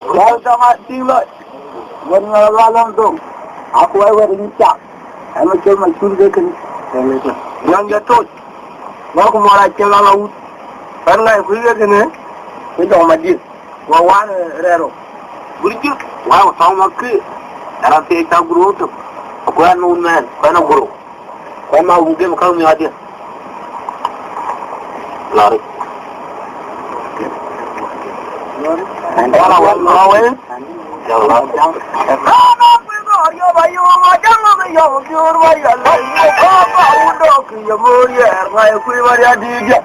Kalau sama tinggal, warna lalang tu, aku awak rincak, aku cuma curi kan, yang jatuh, aku malah celah laut, karena aku lihat ni, itu majid, wawan rero, begitu, wow sama ke, dalam kita guru tu, aku yang numen, kena guru, kena mungkin kau ni ada, lari. Orang orang jalan jang. Karena kita yo bayu macam apa yo jur bayu lah. Apa udah kita mulia, saya kui baria dia.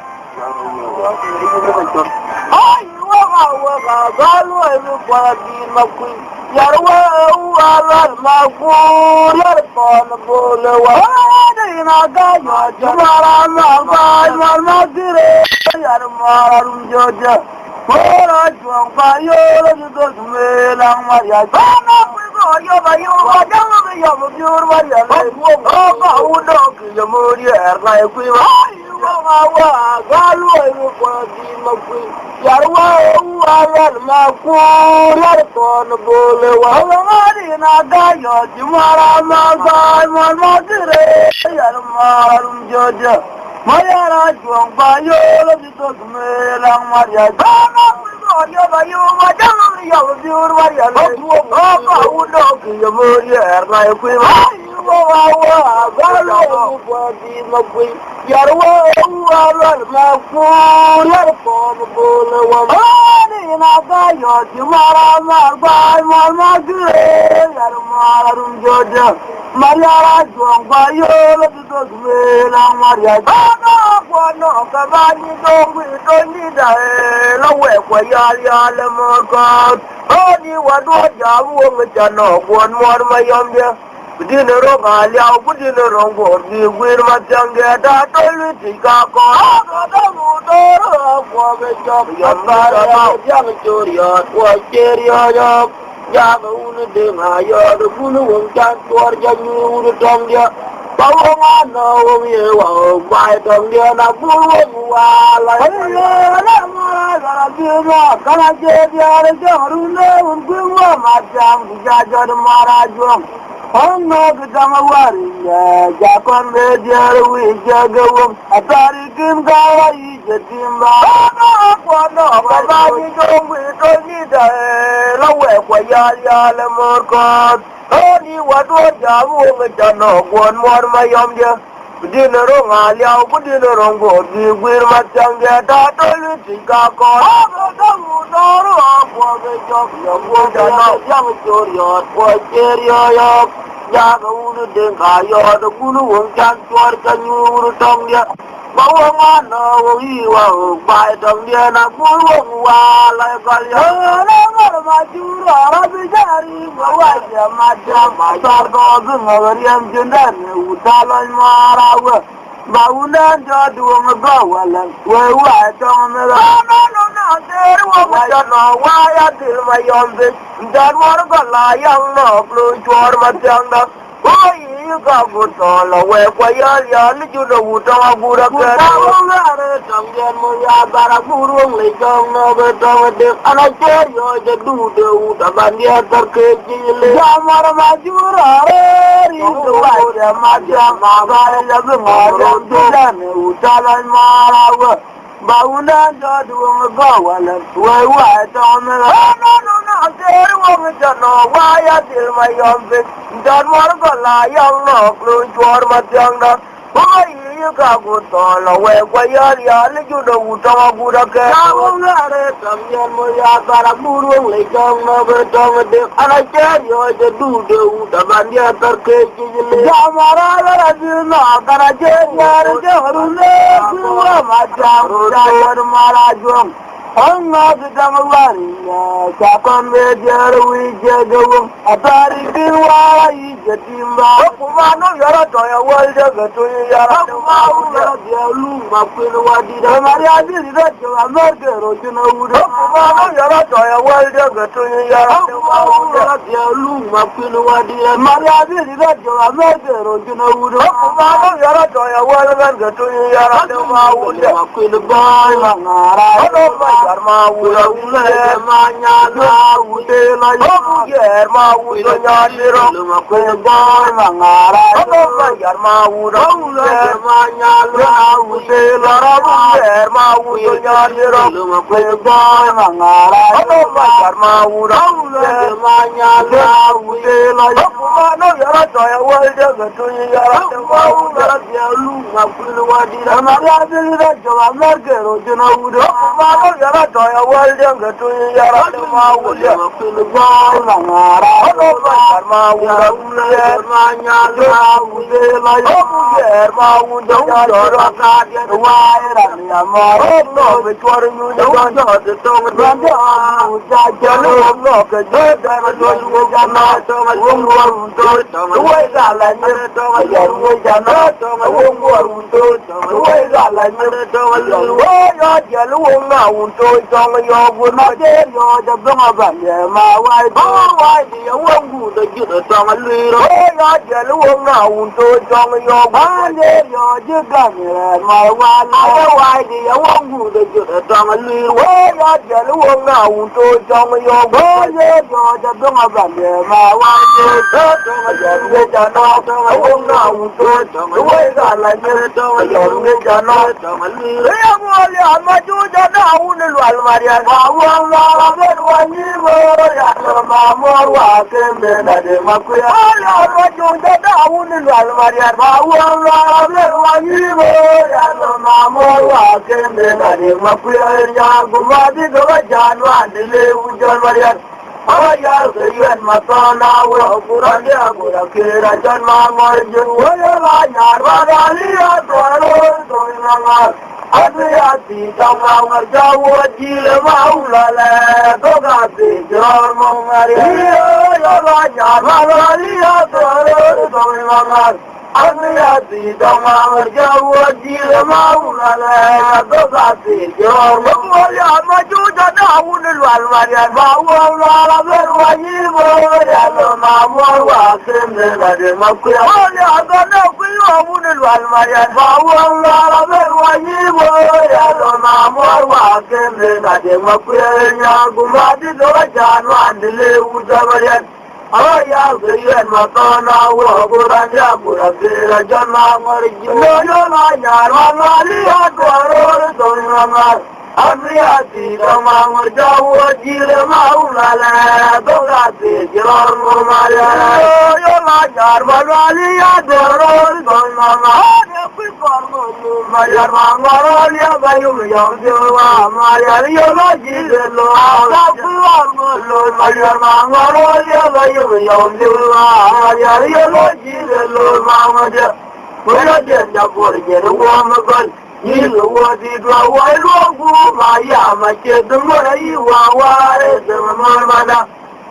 Ayo waka galu itu pagi makui. Yarwa alat makul yarpon boleh wada inaga yo jumara magai magire yarmarum joja. Ora juang bayo itu semelang Maria. Karena kita yo bayu macam apa yo jur baria. Apa udah kita mulia, saya kui bayu awa galu itu pagi makui. Yarwa alat makul yarpon boleh wada inaga yo jumara magai magire yarmarum joja. Mayara juang bayo itu semelang Maria. Karena kita yo bayu macam yo jur baria. Apa udah kita mulia, saya kui bayu awa galu pagi makui. Yarwa alat makul yarpon boleh wada inaga yo jumara magai magire yarmarum joja. Maria juang bayo itu semelang Maria. No, kabani don't need a low way, yalla more. Oh, you want what you with your no, one more my young dear. Dinner wrong, I'll put in the wrong board. You will my young get that only take a call. Young Julia, what cherry, Yaga Dema, the Gunu won't can't for you, the Tonga. Bawa no you buy them there na buwa la la mara jira kana je biar jarune unguwa majam jajar marajum onno gdamawari jakon me jarwi jagawum atarikin gawai jetimba kono babani jomwi to ni da lawe kwa ya le morkot. Oni wadu jamu ngejano buan muar mayom dia. Budina rong aliau budina rong bodi gwir macam dia datol tika ko. Apa kamu daru apa ngejok ya buan jano yang curiot buat ceriot. Jaga ulu dengkayo de gulu wong cantuar kanyur tong dia. Bawa mana woi wau bai tong dia na gulu wala kalya. Majur Arab jari bawa macam macam doang ngawariam jendan utalan marawa baunan jadu ngawalan wewa tong mera no deru wajano waya dil mayombe dan warga layang no plu jor macam dah oi ka butol we kwayal ya lijudo utang agura ka ngare tanggen mo ya bara burung le jong no betong de anache yo je du de utaban dia terkecil jamar majura re rindu ya majam magare ya ngare dan utalan marawa baunan jadu ngawalan wewa tong no deru wajano waya dil mayombe dan warga layang no plu jor macam dah oi ka butol we kwayal ya lijudo utang agura ka ngare tangyen mo ya bara burung le jong no betong de anache yo je du de utaban dia terkecil jamara la dina karaje yar je harune kuwa macam jajar marajum Anga gdamawari jakon me jarwi jagawum atarikin wai jetimba kumano yara toya walde gatu yara kumau yara jalu mapin wadida mari adiri rajo amarge rojuna ude kumano yara toya walde gatu yara kumau yara jalu mapin wadida mari adiri rajo amarge rojuna ude kumano yara toya walde gatu yara kumau mapin bai ngara Karma ula ule manya na ule la yobu yer ma wudo nyadiro kwe boy mangara ma yer ma wudo yer ma nyalo wude la rabu yer ma wudo nyadiro kwe boy mangara ma yer ma wudo yer ma nyalo wude la yobu ma no yara to ya walde gatu yara ma wudo ya lu ma kulu wadira ma ya dira jawa mergero jina wudo ma no yara to ya walde gatu yara ma wudo kulu boy mangara ma wudo yer ma nyalo wude la yobu yer ma wudo nyadiro ka dia wa era ya ma no be twar nyu ja de to ngande ja jalu no ke je da ma do yu ja na to ma wong wa to we ga la ni to ma ya yu ja na to ma wong wa to we ga la ni to ma yu ya jalu wong na un to ma yo gu na je yo ja ba ma ba ye ma wa di ya wong gu de ju de to ma lu ro ya jalu wong na un to ma yo ba de yo je ga ni ma wa la wa di ya wong gu de ju de to ma lu ro ya jalu wong na un to ma yo ba ye yo ja ba ma ba ye ma wa de to ma ya ru ja na to ma wong na un to we ga la ni to ma ya ru ja na to ma lu ya mo ya ma ju ja na un lu al maria ma wa la be wa ni mo ya ma mo wa ke me na de ma ku ya ma ju ja na un lu al maria ma wa la be wa ni mo ya ma mo wa ke me na de ma ku ya gu ma di do ja na de le u ja maria ya sayyid matana wa quran ya gura kira jan ma mar ju wa la ya wa ali ya to ma adya ti ma wa ja wa ji le ma ula la to ga ti jor mo mari ya la ya wa ali ya to ma adya ti ma wa ja wa ji le ma ula la to ga ti jor mo ya ma ju ja na un lu al maria ma wa la be wa ni mo ya ma mo wa se me la de ma ku ya ga na ku yo un lu al maria ma wa la be wa ni mo ya ma mo wa se me la de ma ku ya gu ma di do ja no andile u ja maria ya sayyid matana wa quran ya gura kira jan ma mar ju yo la ya la li ya to ma Adriati ma jawo jile maula la dogati jirar maya yo la jar balali ya doro mama ya fi formo maya mangoro ya bayu yo wa maya yo la jile lo la fi formo maya mangoro ya bayu yo wa maya yo la jile lo mama ya Oya jenda por jere wa magal Yilu wadi dwa wailu gu maya mache dumara iwa ware dama marmada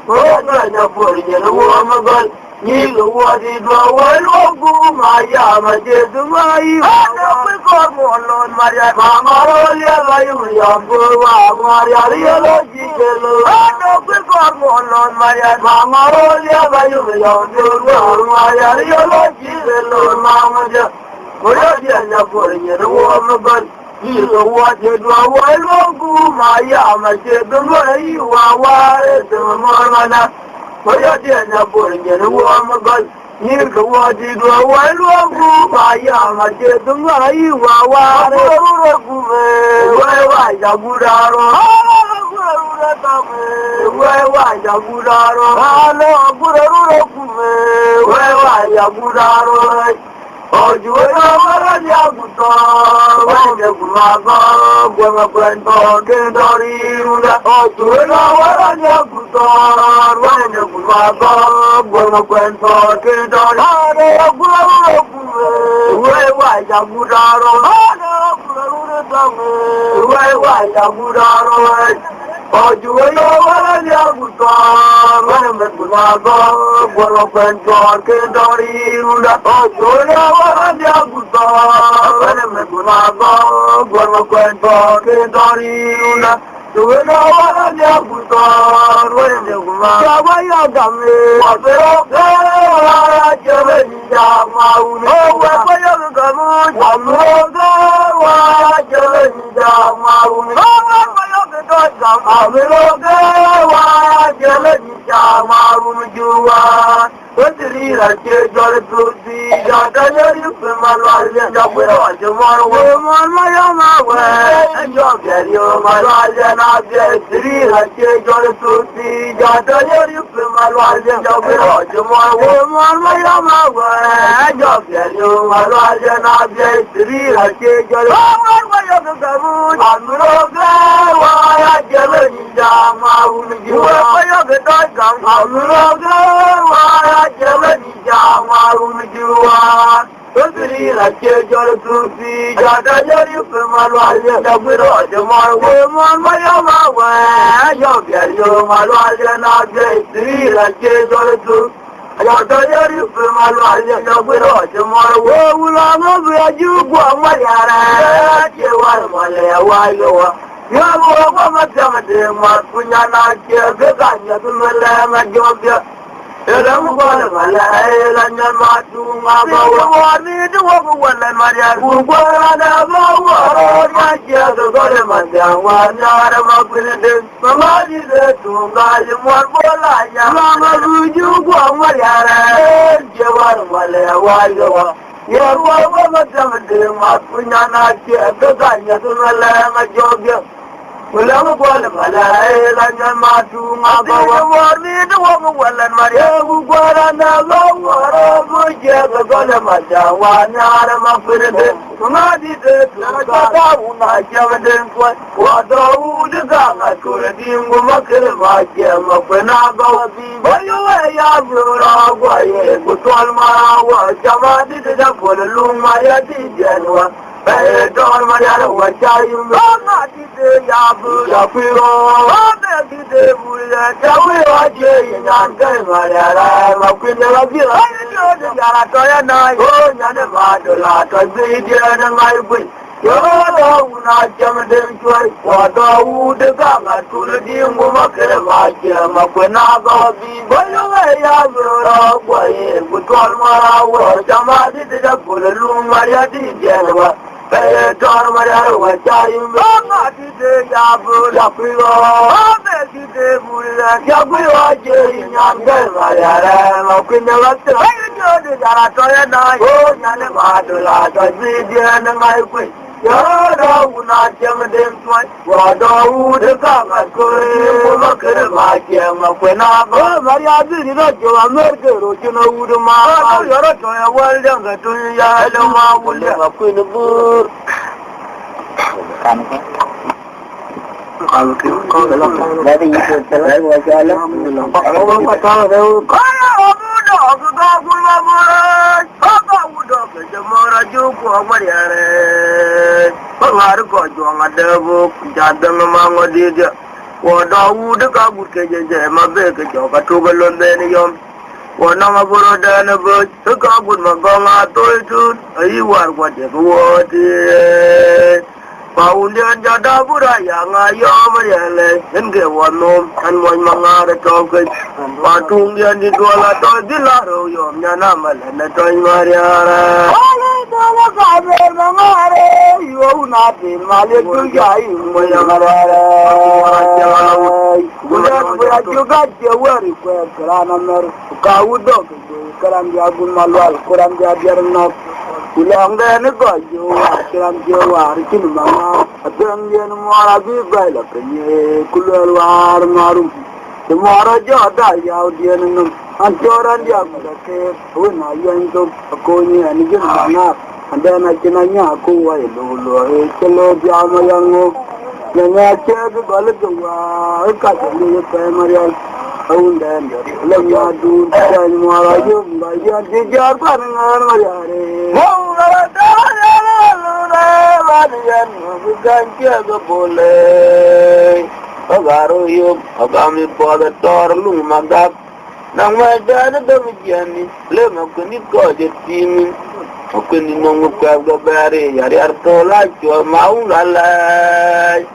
Oya jenda por jere wa magal Yilu wadi dwa wailu gu maya mache dumara iwa ware Kolon Maria Mangaro ya bayu ya burwa Maria ya loji kelo Ano kolon Maria Mangaro ya bayu ya burwa Maria ya loji kelo Mangaro Oya dia na pornya ro magan Ilo wa de dwa wa logu maya ma je dumwa iwa wa marmana Oya dia na pornya ro magan Yirga wadi dwa wailuangu maya maje dunga iwa ware Gume Wewa ya gudaro Wewa ya gudaro Halo gudaro gume Wewa ya gudaro Ojuwe na wala ya guto Wende kumaga Gwema kwento kendori ula Ojuwe na wala ya guto Wende kumaga Gwema kwento kendori Hane ya gudaro kume Wewa ya gudaro Hane ya gudaro dame Wewa ya gudaro Ojuwe na wala ya guto Wende kumaga Gwema kwento kendori ula Ojuwe na wala ya guto Wende kumaga Gwema kwento kendori ula Tuwena wala ya guto Wende kumaga Yawa ya game Wapero wala jebe nja mauni Wapa ya gamu Wamroga wala jebe nja mauni Wapa ya gamu Wamroga wala jebe nja Jua, Utri, Jolly Fruity, Jacayari, Malaya, Jabura, Jamar, my way, and your carry Malaya, and Three, Jolly Fruity, Jacayari, Malaya, Jabura, Jamar, my way, and your carry Malaya, and Three, Jolly Ayatayari Pemalu Jabiro, tomorrow will not be you go Mayara, Jewan Malaya, Wayo. You have over Matamate, Marpunyana, Jebeka, Malama, Jobia. You don't want to Malaya, and your Matu, Mama, need to walk away and Maria, who were on a my dear, the Goleman, one yard of my building. Mamma is a two guys in one Bolaya. Mama, you go Mariana, Jewan Malaya, Wayo. You are over Matamate, Marpunyana, Jebeka, Malama, Jobia. Well, I'm a boy, Malay, and your Matu, Mama, need to walk well and Maria, who got on the long water, the Golemata, one yard of my president. Not it, I haven't what the Gama could have been with my gem of Penago. But you lay out your way, with all my work, Jamadi did up for the loom, my January. Don't matter what you not Yabu, Yapiro, Don't matter what you not Yabu, Yapiro, Maybe you should tell us what you Paulian Jadabura, young Ayomariale, and get one home and one manga talking. Patungian did all at all the Laro, Yom Yanamal, and the Toy Mariara. You are not in Malaya, you got your worry for Karanamar, Kawudok, Karamjagun Malwal, Kuramja. Ulang dan koyo akhiran jawa rikin mama adang yen mara bi bala penye kulal war marum semara jada yaw dien num anjoran dia ke una yen to ko ni ani gen mana andana kinanya ko wa lo e kelo jama yango nyanya che bal jawa ka ni pe maria Undan, let me do Marayu, my dear Pangan Mariare. You can't get the bullet. Agaro, you, Agami for the Torlu, Magap. Now my dad, the Vigiani, Lema Kuniko, the team. Okunino Muka, Barry, Yariarto, like your Maula.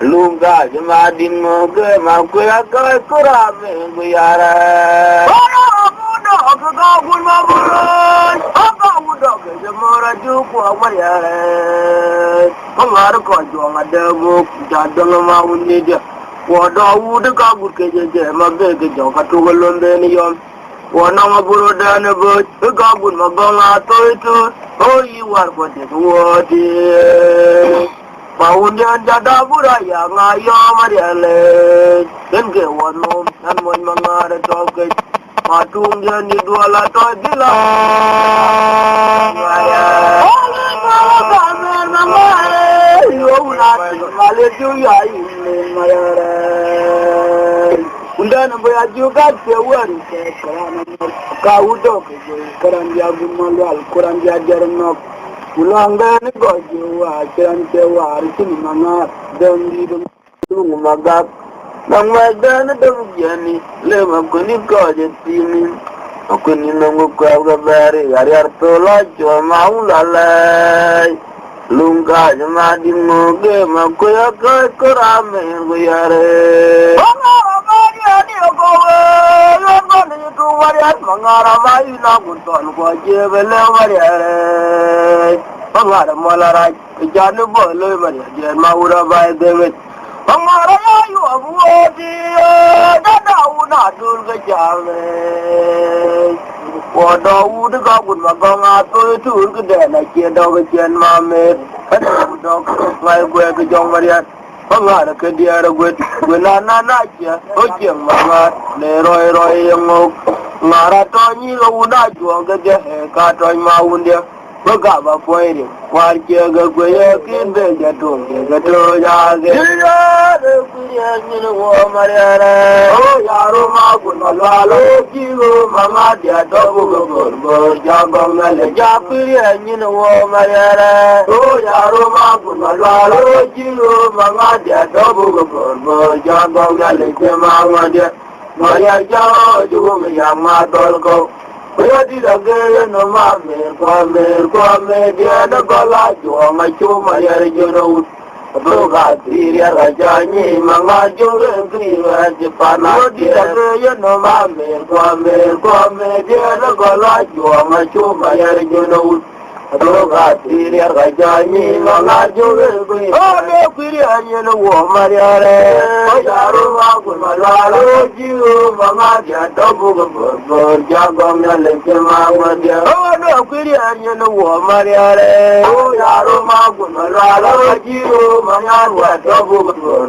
Lunga, Jamadin Moga, Makuya, Kurame, we are. Jamora Juku, Maria. Amara Kojo, Madame, Jadama, Nidia. Wa Dawood ka good ke ma be ke jo ka to golon de ni yon. Wa na ma buru da ne bo ka good ma ba ma to o yi war ko de wo de. Ma undian da da bura ya nga yo ma de le. Den ke wa no nan mo ma nga de to ke. Ma tung je ni do la to di la. Ya. Undana boya juga tewan kau dok keran dia gumal Quran dia jarno ulang dan gojo ajaran tewa sini mana dan di dum magap nang madan dum jani lema kuni gojo sini aku ni nang ko gabari ari artola jo maulalai Lunga jama di moge makoya kai korame goyare. Mangara di ogowe, yoni tu variat mangara mai na gunton ko jebele variare. Mangara molara janu bole variare maura bai demet. Mangara yu abuoti dada una dulga jame. Wa Dawood ka gun ma ga nga to tur ke de na che do ke chen ma me do ngai gwe ke jong mariat ba nga ke dia ra gwe na che o che ma nga le roi ngo ngara to ni lo na jo ke de ka to ma un de ba ga ba poi de wa che ga gwe ye kin de ja to ja ge ya de ku ye ni wo mariara o ya ro ma gun ma lo ji ro ma ma dia do go ja go na le ja ku ye ni wo mariara o ya ro ma gun ma lo ji ro ma ma dia do go ja go na le je ma ma dia ma ya ja ju me ya ma do go Oya di la ge no ma me dia da go la jo ma chu ma ya re jo no do ga ti ya ra ja ni ma nga jo re kri wa ji pa na di la ge no ma me dia da go la jo ma chu ma ya re jo no do ga ti ya ra ja ni ma nga jo re kri o de kri ya ni no wo ma ya re o ya ro ma ku ma la lo ji o ma nga dia do go ja go na le ke ma wa dia o do kri ya ni no wo ma ya re o ya ro ma ku ma la lo ji o ma nga wa do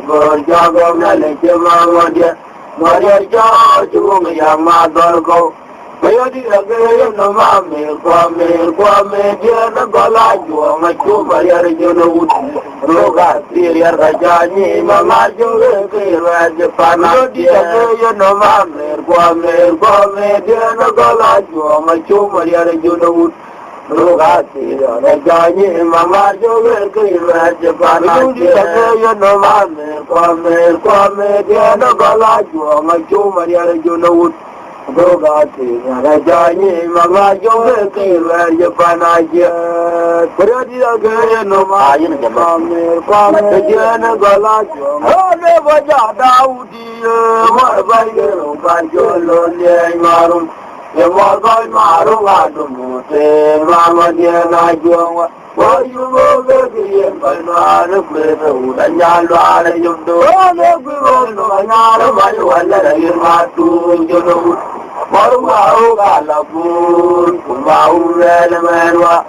go ja go na le ke ma wa dia ma ya ja ju ma ya ma do go Oya di la ge no ma me dia na go la ju ma chu ma ya re jo no ro ga ti ya ra ja ni ma ma jo re ke ra je pa na di la ge no ma me dia na go la ju ma chu ma ya re jo no ro ga ti ya ra ja ni ma ma jo re ke ra je pa na di la ge no ma me dia na go la ju ma chu ma ya re jo no Doga ti na jani maga jo ke la ye pana je pradi ge no ma yin je ma me kwa me je na gala jo ho le baja daudi ma ba ye ro ba jo lo le marum ye ma ga marum ga do mo te ma je na jo wa yu mo ge ye ba na ne kwe ro da nya lo ale yo do le kwe ro nya lo ma yo la ye ma tu jo do Maru galabur, kumauren menwa.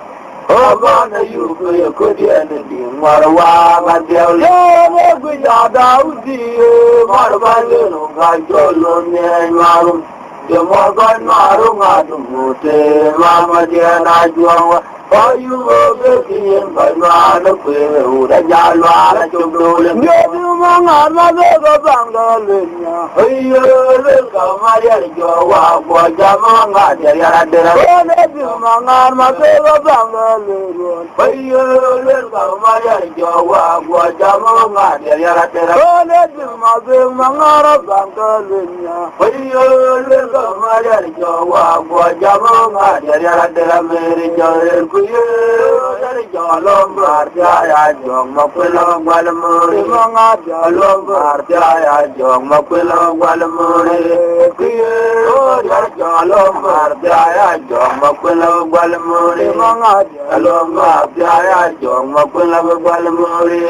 Oba na yuko yokodi eni marwa gadel. Yo guja daudi, marwa leno gajolo ne marum. Yo morgan maru ngadu mute, mama dia na juangwa. Oyu oge kien baimana kwe ura jalwa la chumdole. Yo mangar ma bego bangalenya. Oyu leka mariar jowa kwa jama ngajar yara dera. Oyu mangar ma bego bangalenya. Oyu leka mariar jowa kwa jama ngajar yara dera. Oyu mangar bangalenya. Oyu leka mariar jowa kwa jama ngajar yara dera mere jore. Yari jalom arja ya jong makwelo walmuri manga jalom arja ya jong makwelo walmuri kuye Alomar Jaya Jong Makula Balamuri Alomar Jaya Jong Makula Balamuri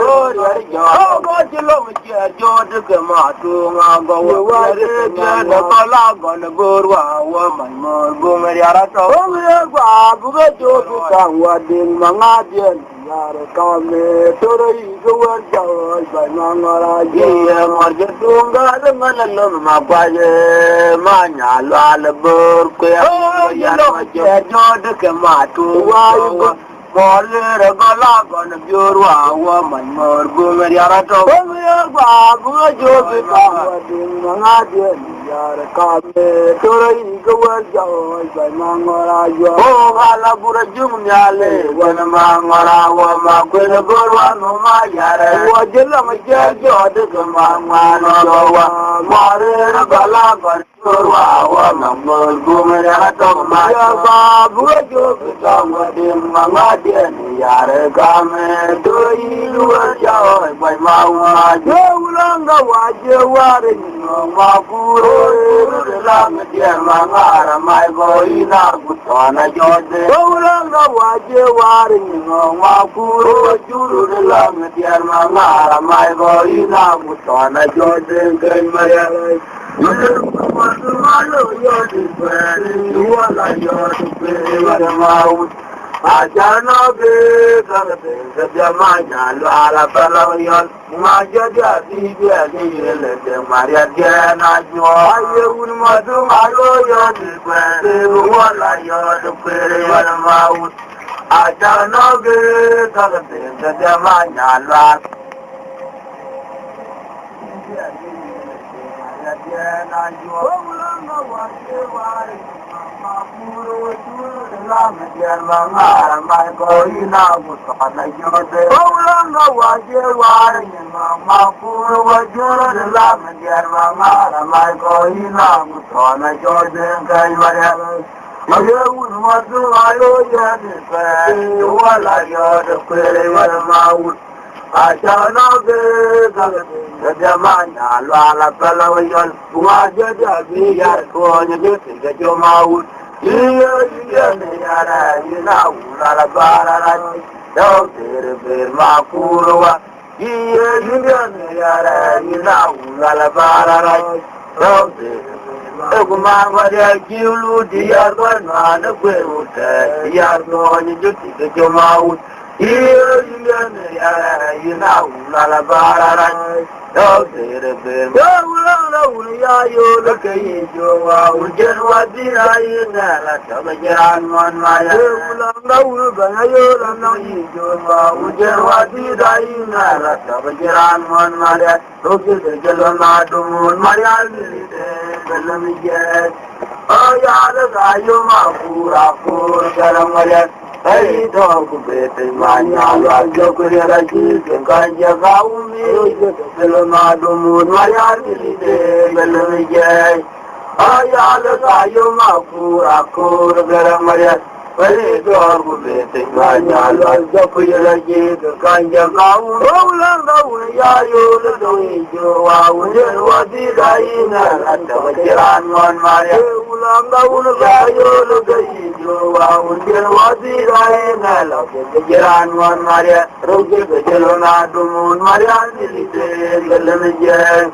Oh God you love George Kamatu Balagon Burwa woman more Bumariarato Buga Joku Kangwadin Mangadian Kame Tori Gawar by Mangara Margatunga the Malalum Mapaye Manya Lala Burke George Kamatu Paul Galagon Burwa woman more Bumariarato Buga Joku Kangwadin Mangadian Kame Tori Gawar by Mangara Oh Alabura Jumyale when a Mangara Makwena Burwa no Mayara Wajilla Majajo the Mangana Mare Balagon Burwa Mamul Bumerato Maya Bujo Mangadian Yare Game Doi Jao by Mawa Jolanga Wajawari Mapuro Lamadian Mangara my boy Nagutana Jode Jolanga Wajawari Mapuro Juru Lamadian Mangara my boy Nagutana Jode Maria Malo you are like your mouth. I cannot be the Jamaica, Lala Palavion, Maja, the Maria Jana, you must do my lawyer, you are like your mouth. I cannot be the Jamaica, I shall not be the Jamana, Lala Palavion, who are just me at one, you get your mouth. You know, Lala Bara, don't be Mapurua. You know, Lala Bara, don't be. Mama, you the other one, the way you are going to get your mouth. You know, Lalabara, don't say the bill. You look at you, get what did I in that? Tell one Maya, no, get what did I in that? Tell one Maya, look at the Jalama, Maria, let me get. Oh, yeah, the guy you are poor, Garamaya. Hey, dog, baby, man, I joke with your ideas, and can't you go me? Pelomado moon, my auntie, Melanie. I look at you, Maku, Aku, Maria. Hey, dog, baby, man, I joke with your ideas, and can't you go? Oh, Lando, you the doing you are with what did I in a Tabajan on Maria? Lando, you look at you. What did I know? The Jiran one Maria, Roger, the Jelona, the Moon, Maria, the Lemon.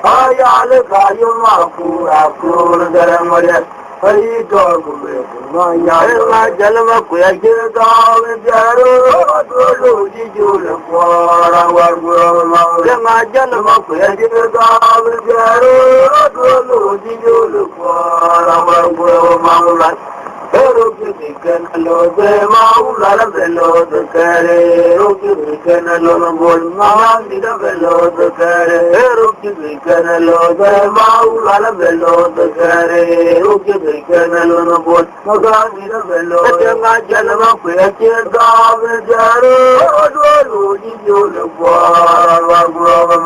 I look at you, Maku, Aku, the Maria. Hey, dog, my Jalama, I get all the Jaro, you look for our world. My Jalama, I get all the Jaro, you look for our world. Can alone the Maula below the carry, can alone one man did a below the carry, can alone the Maula below the carry, can alone one Magan did a below the Janama, where can go with Jaro, you look for our Grova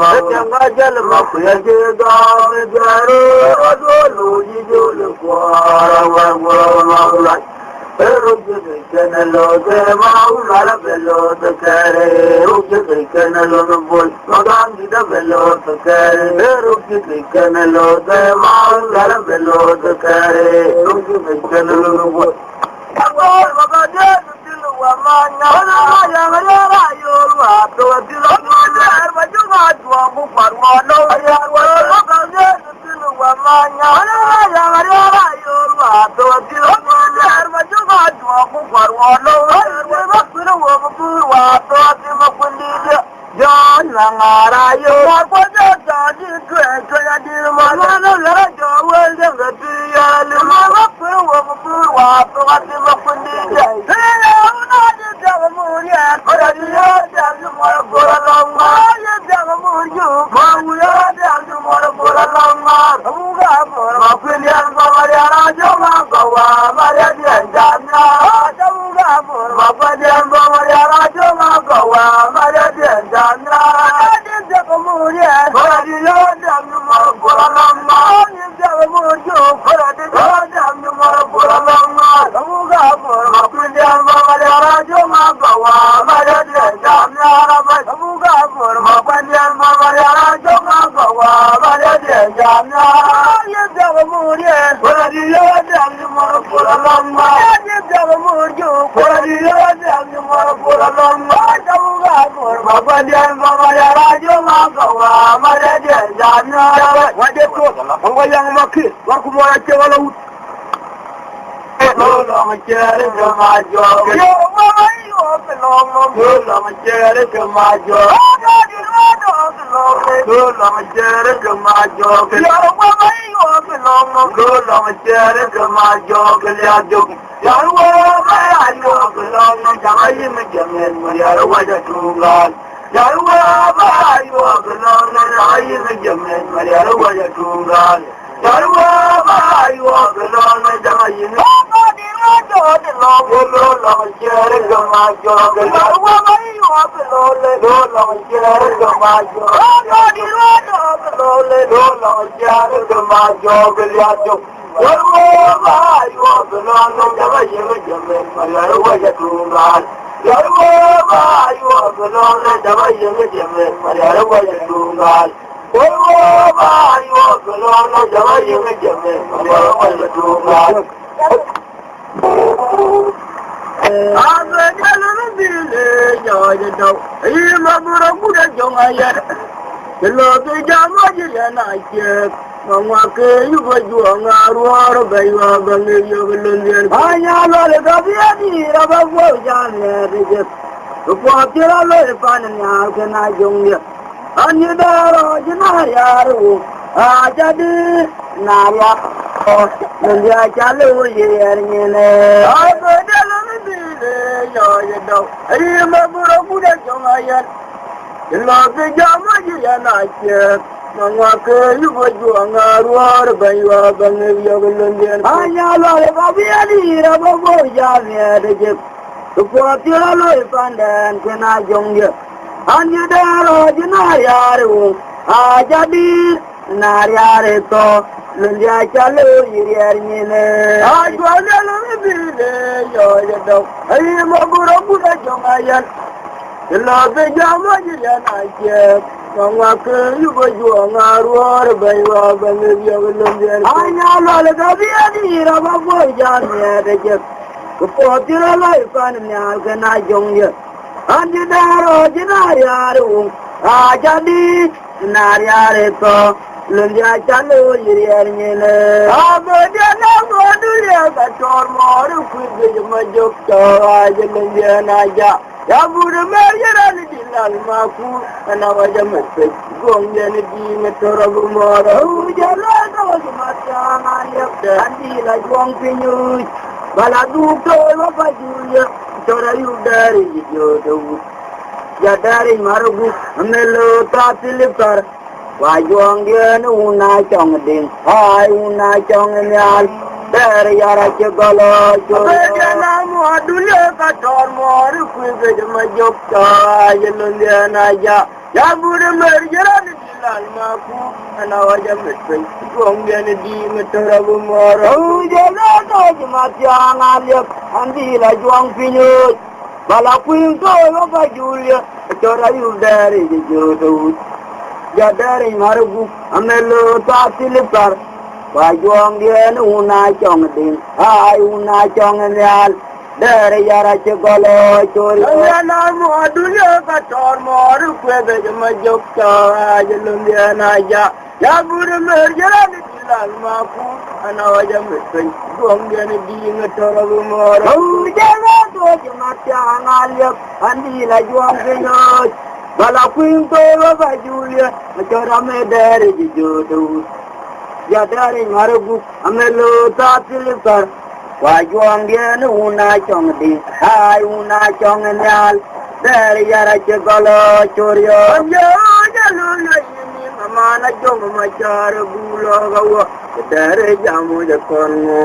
Janama, where can go with Jaro, you look for our Grova. Kenelo de maula bello de kare, ruki kenelo de boy, magandi de bello de kare, ruki kenelo de maula bello de kare, ruki kenelo de boy. Amor magade dilu wa manya, na ya ya yo wa to dilu na ba ju ma tuwa bu parwa no ya wa magade dilu wa manya, na ya yo wa to dilu na ba ju ma tuwa bu parwa no ya wa dilu wa bu wa to dilu ku ni John Langara yo ko ja ja di kwe ya di ma na la jo wa de ga ya le ma ku wa to di ma ku ni ja ya na di ja mu ya ko ya di ya ja mu ko la ma ya ja mu ju ma u ya ja mu ko la ma mu ga ma ku ni an ma ya ra jo ma ko wa ma ya di ja na ja mu ga ma ku ni an ma ya ra jo ma ko wa ma ya di ja na yang makir, aku mau aja walau. Lola mencari kemajuan. Yo mayo pelong. Lola mencari kemajuan. Lola mencari kemajuan. Yo mayo pelong. Lola mencari kemajuan. Keliajuk. Ya mayo pelong. Jangan menjamin melihat wajah tunggal. Ya mayo pelong. Jangan menjamin melihat wajah tunggal. Yarwa ba yo belon jamayin ba di ro de lo lo chere gama jo yarwa ba yo belon lo chere gama jo ba di ro lo chere gama jo ya jo yarwa ba yo belon jamayin jamayin yarwa ya tungal yarwa ba yo belon jamayin jamayin yarwa ya tungal Oh, my, you are the Lord of the Anidaro jinayaru ajadi nala ndia chalu yernyene abedelu bile yoyedo ayima buro buda jongayan ilabe jamaji yanache mangwake yuboju angaruar baywa bangi yogolondien anyalo babiani rabogo jamede Tupuatiro ipandan kena jongge Anjidaro jinayaru Ajadi naryare to Lundia chalu yiriyarnyine Ajwadelu ibile yoyedo Ayima buro buda jongayan Ilabe jamaji yanache Mangwake yuboju angaruar baywa bangi yogolondien anyalo gabiani rabogo jamede Kupotira laifan nyalga na jongya Anjidaro jinayaru Ajadi naryare to Lundia chalu yiriyarnyine Abadana modulia kator moru Kuzi majuk chawaja lundia naja Yabudu merjara nidilal maku Anawaja mesej Gongya nidi metorabu mora Ujala kawajumatana Yakda andila juang pinyuj Baladukto wapajuya Tora yudari jodoh Ya dari marugu Melo tatilipar Wajuangyan una chong ding Hai una chong nyal Dari yara cegala jodoh Abedana muadulia kator moru Kuibed majuk Jalundian aja Ya budu merjaran Lal maku anawaja mesej Gongya nidi metorabu mora Ujala kajmat yang aliyap andi la juang pinyo bala kuin to lo ba julia chora yu dare je jodo ya dare marugu amelo ta tilipar ba juang dia una chong ding ai una chong nyal dare yara che golo chori na mo dunya ka tor mor kwe be ma jok ta je lumbia na ya guru mer jara ni dilal ma ku ana wajam sai juang dia ni di ngatora bu mor jara to je ma ta ngal andi la juang pinyo bala kuin to lo ba julia chora me dare je jodo ya dare marugu amelo ta tilipar wa juang dia una chong ding ai una chong nyal dare yara che golo chorio yo jalu yini mama jong ma char bulo gawa dare jamu de kongo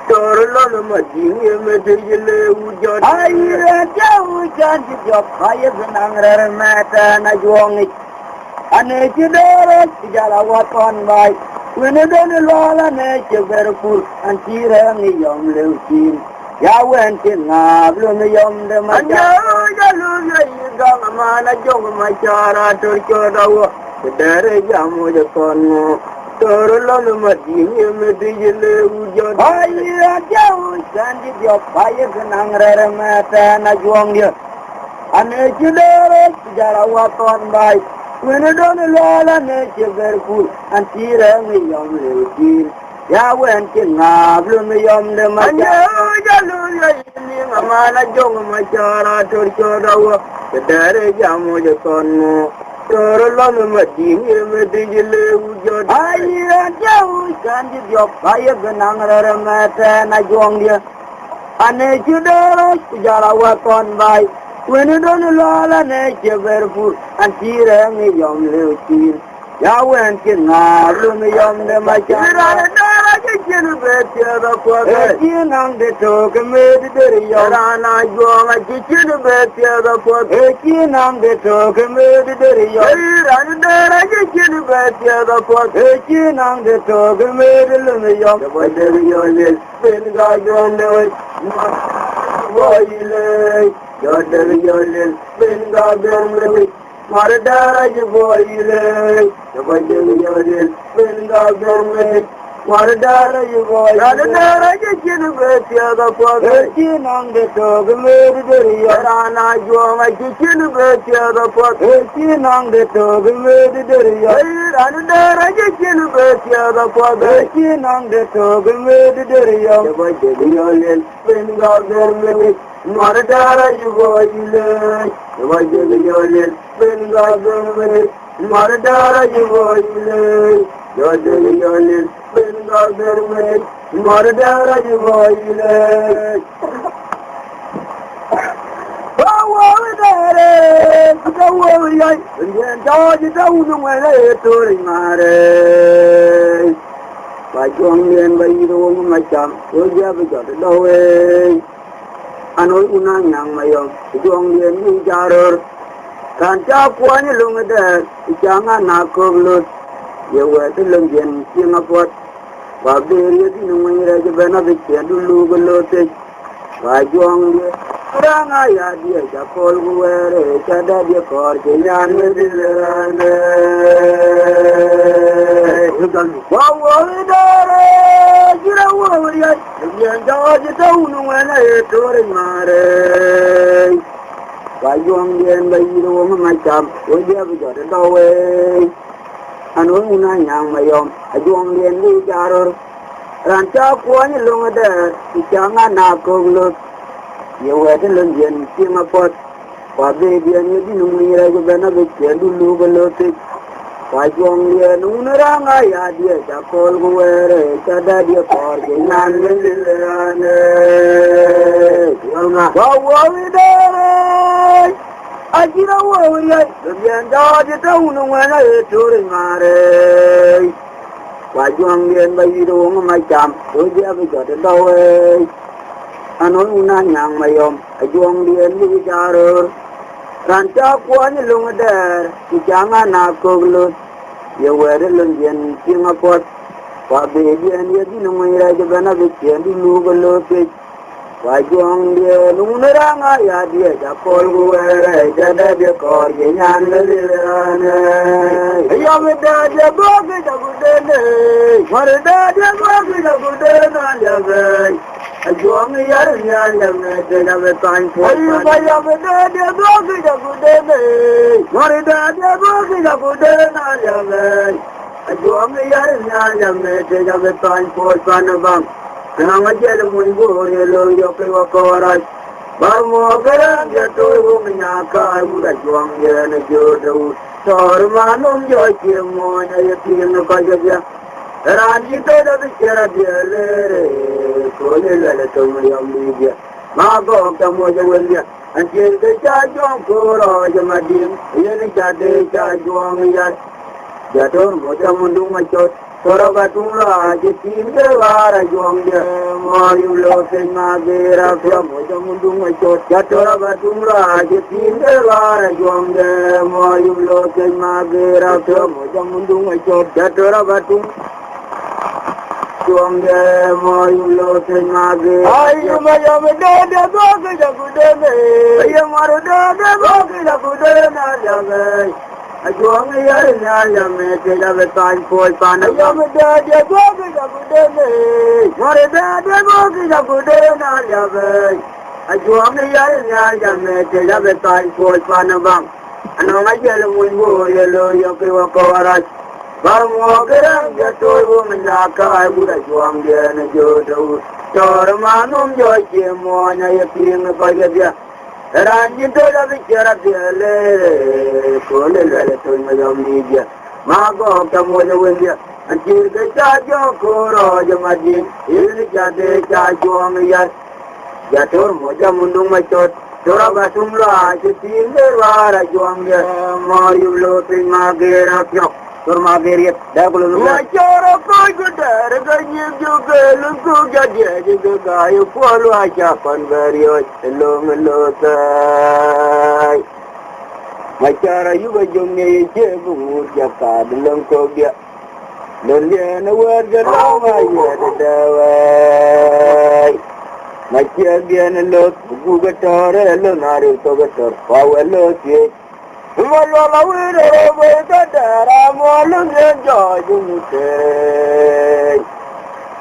tor lo ma jinge me dile ujo ai re jamu jan ji job ay nang re mata na juang ane chi dare jala wa ton bai when I don't know nature full and she ran a young Lucy. Ya went in a bloom young the Maja, Gamma, Jong Machara, Turko, the Dere Jamu the Congo, Torolo Martin, Medijale, Ujo, I send your fire and Angre Mata and a young year. And a children, Jarawa on by. When I don't know nature very full and she ran a young lady. Ya went in a bloom young the Maja, Mamma, Jong Machara, Turko, the Dere Jamu the Congo, Torolo Martin, Medijale, Ujo. I send your fire and Angre Mata and a young year. And a children, Jarawa on by. When you don't know nature very full and she ran a young little teen. Ya went in a room young the Machara, the poor, on the token made the Yorana, you are a kitchen bed, the poor, on the token made the Yorana, I get you bed, the poor, on the token made the young, the boy, the spin guard on the way. Yodel, Binga Bermili, Maradara, you boy, the Yodel, Binga Bermili, Maradara, you boy, Maradara, you can bet the other father, on the dog, made the Yarana, you are my kitchen, bet the other father, on the dog, made the Yarana, you can bet the other father, on the dog, made the Yodel, Binga Bermili. Maradara you boy, the white Yodel, Benga Bermili, Maradara you boy, Yodel, Benga Bermili, Maradara you boy. Oh, there, the warrior, and then George down when I told him, Mare. By John and by the woman, my chum, will you ever got it away? Anoi una nyang mayo juang lien ni jaror kan cha kwani lung de changa na ko lut ye we te lung yen singa pot wa be ye ti nu ngi re be na be che du lu go lo te wa juang ye ranga ya die cha kol gu we re cha da die kor ke nyan ne di ne wa wo de jira wo ye yen ja je tau nu na e tor mare wa juang yen ba yi ro ma cham o je ba jo de do we anu una nyang ma yom a juang yen ni jaror ran cha ko ni long de cha nga na ko lu ye we de lung yen ti ma pot wa be bi ni di nu ni ra go ba na be che du lu go lo te wa juang yen un ra nga ya die cha kol go we re cha da die kor ge nan le le ne wa wo wi de ajira wo wi ya bien da je ta un nu na e to ri mare wa juang yen ba yi do ma cham o je ba jo de do we anoi una nyang ma yom a juang yen ni jaror ran cha ko ni lung de cha nga na ko lu ye we de lung yen ti ma pot wa be bien ye di nu ngi ra je ba na be che du lu go lo pe Why young dear, Lunaranga, Yadia, Japol, where I did a call, Yan, I am a dad, a book is a good day. What a dad, a book is a good day. A young young of a time for you. I am a dad, a book is a good day. What a dad, a book is a good day. A young young of a time for Panabam. And I'm a gentleman who will look at Barmogaran, Yato, Minaka, I would have joined you and a Jodo. Sormanum, Joykim, I appear in the Kajaja. And I'm the head of the Cherabia, Colilla, Tommy Media. Margot, Tamoja Willia, and till the charge on Kora, Yamadim, Yenika, charge on me at Yato, Motamundu, my shot. Torabatumra, Jitin, Vara, Jong, Mayu Losing Magera, from Mojamundu, Torabatumra, Jitin, Vara, Jong, Mayu Losing Magera, from Mojamundu, Torabatum, Jong, Mayu Losing Magera. I am a dead, a dog is a good day. I am a dead, a dog is a good day. I go me a time for Pan. I am a dad, a dog is a good day. What a dad, a dog is a good day. I go me a time for Panabang. And on my yellow window, yellow, Yokovaras. Barmogaran, the toy woman, I would have joined the and a Jodo. Toramanum, Joykim, I appear in the Pagadia. Ranji told the Cherabia, Colilla, Tommy Media. Margot, Tamoja Willia, until the charge of Koro, Yamadin, Ilika, charge on me yet. Yator, Mojamundu, my thought, Torabatumla, the team, the Vara, Joanga, Mario Loping, Margaret, for Margaret, Double. My chora, good, look good, the guy who follow a Japan various, long and low. My chara, you were young, Jabu, Japa, the long cobia. Lilian, a word that I my champion and look, Gugator, and Leonardo Togator, power look, yes. I'm all enjoying it.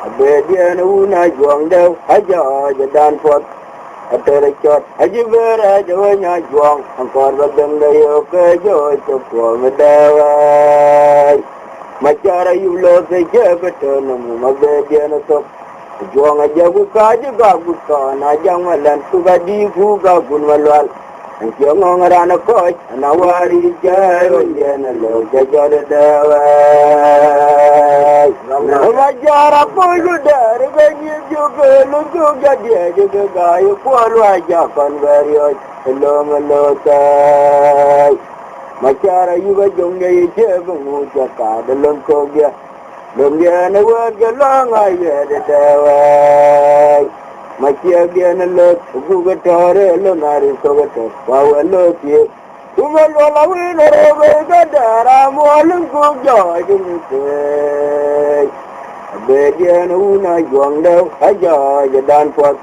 A baby and una young devil, I judge a dance for a territory. I give her a join a young and for the okay, joy to form a devil. My chara, you lost a jabberton, my baby and a top. Young a jabuka, Jabuka, and a young man to the deep who got Gunwal. And young around a coach, and I worry, and a low, the Jolly. My jar, for you there, when you go, look at the guy who follow a Japan very long and low side. My chara, you were young, a jabber, the long cobia. Lumia and a word along, I had it. My champion and look, Gugatore, Leonardo Togator, power look here. You will all away, I'm all in good joy in the a baby and una young devil, I judge a dance for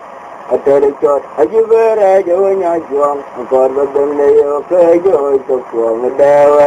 a territory. I give her a join a young, and for the okay, joy to form a devil.